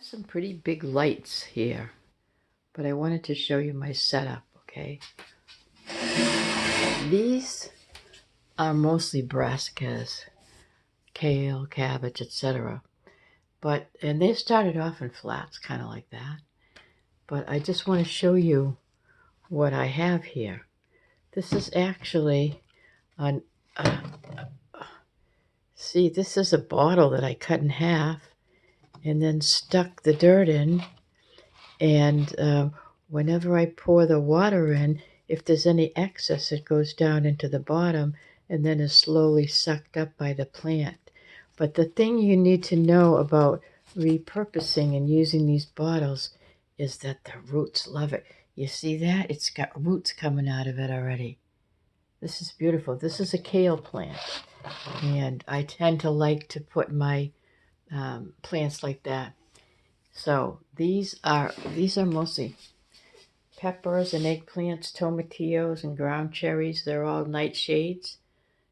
Some pretty big lights here, but I wanted to show you my setup, okay? These are mostly brassicas, kale, cabbage, etc. And they started off in flats, kind of like that. But I just want to show you what I have here. This is actually an, see, this is a bottle that I cut in half and then stuck the dirt in. And whenever I pour the water in, if there's any excess, it goes down into the bottom and then is slowly sucked up by the plant. But the thing you need to know about repurposing and using these bottles is that the roots love it. You see that? It's got roots coming out of it already. This is beautiful. This is a kale plant, and I tend to like to put my plants like that. So these are mostly peppers and eggplants, tomatillos and ground cherries. They're all nightshades.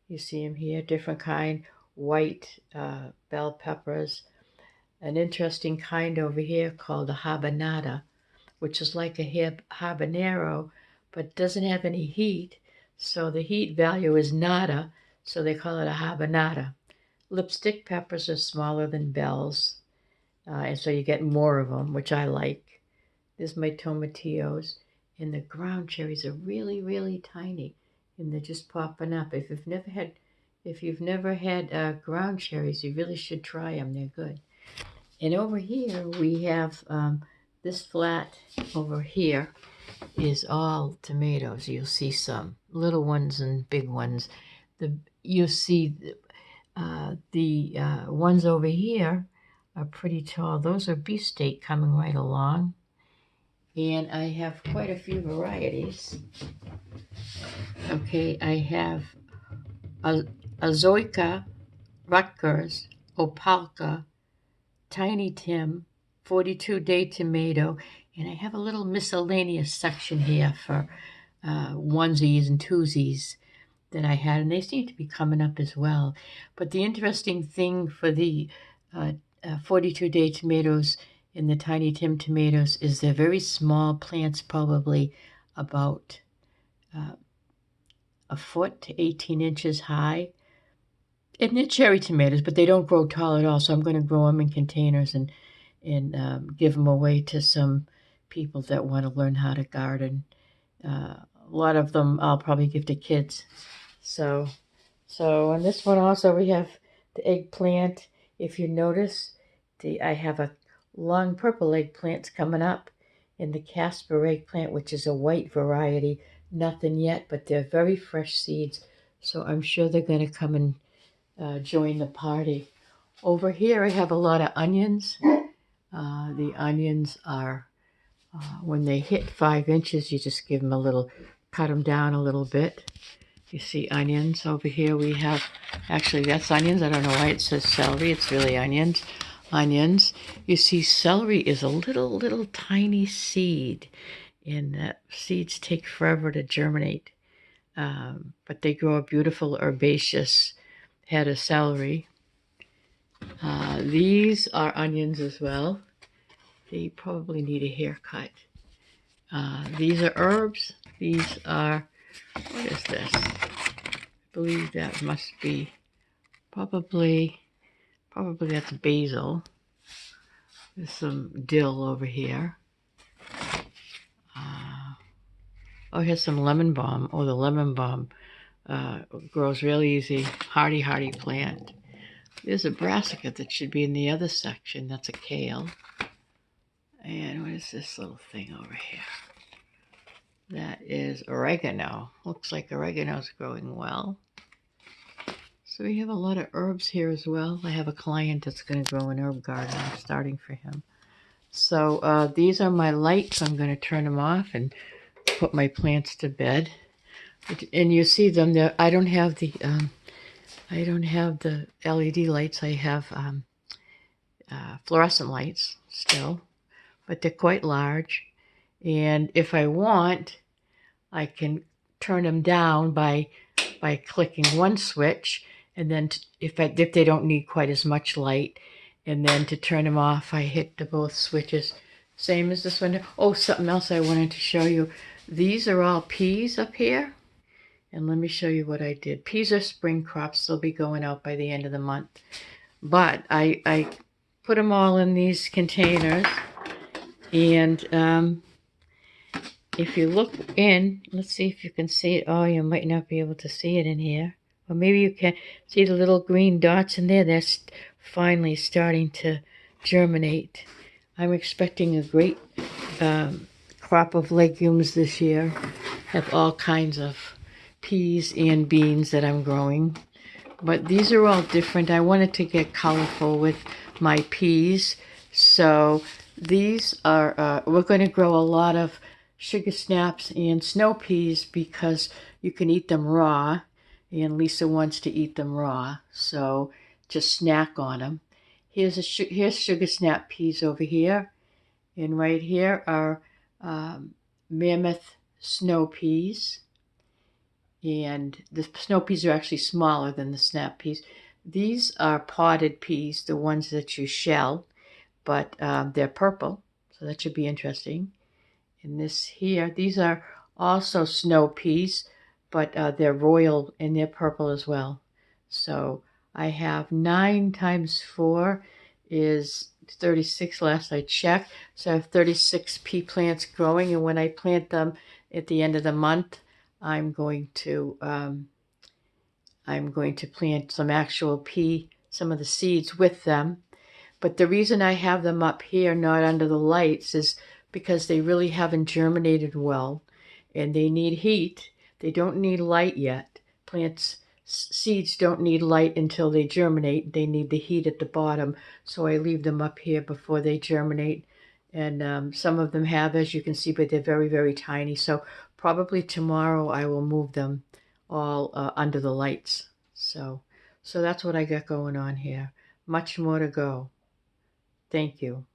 You see them here, different kind, white bell peppers. An interesting kind over here called a habanada, which is like a habanero, but doesn't have any heat. So the heat value is nada, so they call it a habanada. Lipstick peppers are smaller than bells, and so you get more of them, which I like. There's my tomatillos, and the ground cherries are really, really tiny, and they're just popping up. If you've never had ground cherries, you really should try them. They're good. And over here we have this flat over here is all tomatoes. You'll see some little ones and big ones. You'll see the ones over here are pretty tall. Those are beefsteak coming right along. And I have quite a few varieties. Okay, I have Azoika, Rutgers, Opalka, Tiny Tim, 42-day tomato, and I have a little miscellaneous section here for onesies and twosies that I had, and they seem to be coming up as well. But the interesting thing for the 42-day tomatoes and the Tiny Tim tomatoes is they're very small plants, probably about a foot to 18 inches high. And they're cherry tomatoes, but they don't grow tall at all, so I'm going to grow them in containers and give them away to some people that want to learn how to garden. A lot of them I'll probably give to kids. So on this one also we have the eggplant. If you notice, I have a long purple eggplants coming up, and the Casper eggplant, which is a white variety. Nothing yet, but they're very fresh seeds, so I'm sure they're going to come and join the party. Over here I have a lot of onions. The onions are, when they hit 5 inches, you just give them cut them down a little bit. You see onions. Over here we have, actually that's onions. I don't know why it says celery. It's really onions. Onions. You see celery is a little tiny seed, and that seeds take forever to germinate. But they grow a beautiful herbaceous head of celery. These are onions as well. They probably need a haircut. These are herbs. These are, what is this? I believe that must be probably that's basil. There's some dill over here. Oh, here's some lemon balm. Oh, the lemon balm grows really easy. Hardy plant. There's a brassica that should be in the other section. That's a kale. And what is this little thing over here? That is oregano. Looks like oregano's growing well. So we have a lot of herbs here as well. I have a client that's going to grow an herb garden. I'm starting for him. So these are my lights. I'm going to turn them off and put my plants to bed. And you see them there. I don't have the LED lights. I have fluorescent lights still, but they're quite large. And if I want, I can turn them down by clicking one switch, and then if they don't need quite as much light, And then to turn them off, I hit the both switches. Same as this one. Oh, something else I wanted to show you. These are all peas up here. And let me show you what I did. Peas are spring crops. They'll be going out by the end of the month. But I put them all in these containers. And if you look in, let's see if you can see it. Oh, you might not be able to see it in here. Or maybe you can see the little green dots in there. They're finally starting to germinate. I'm expecting a great crop of legumes this year. Have all kinds of peas and beans that I'm growing. But these are all different. I wanted to get colorful with my peas. So these are, we're going to grow a lot of sugar snaps and snow peas because you can eat them raw. And Lisa wants to eat them raw. So just snack on them. Here's sugar snap peas over here. And right here are mammoth snow peas. And the snow peas are actually smaller than the snap peas. These are potted peas, the ones that you shell, but they're purple, so that should be interesting. And this here, these are also snow peas, but they're royal and they're purple as well. So I have 9 times 4 is 36 last I checked. So I have 36 pea plants growing, and when I plant them at the end of the month, I'm going to plant some actual pea, some of the seeds with them. But the reason I have them up here, not under the lights, is because they really haven't germinated well, and they need heat. They don't need light yet. Seeds don't need light until they germinate. They need the heat at the bottom, so I leave them up here before they germinate. And some of them have, as you can see, but they're very, very tiny. So probably tomorrow I will move them all under the lights. So that's what I got going on here. Much more to go. Thank you.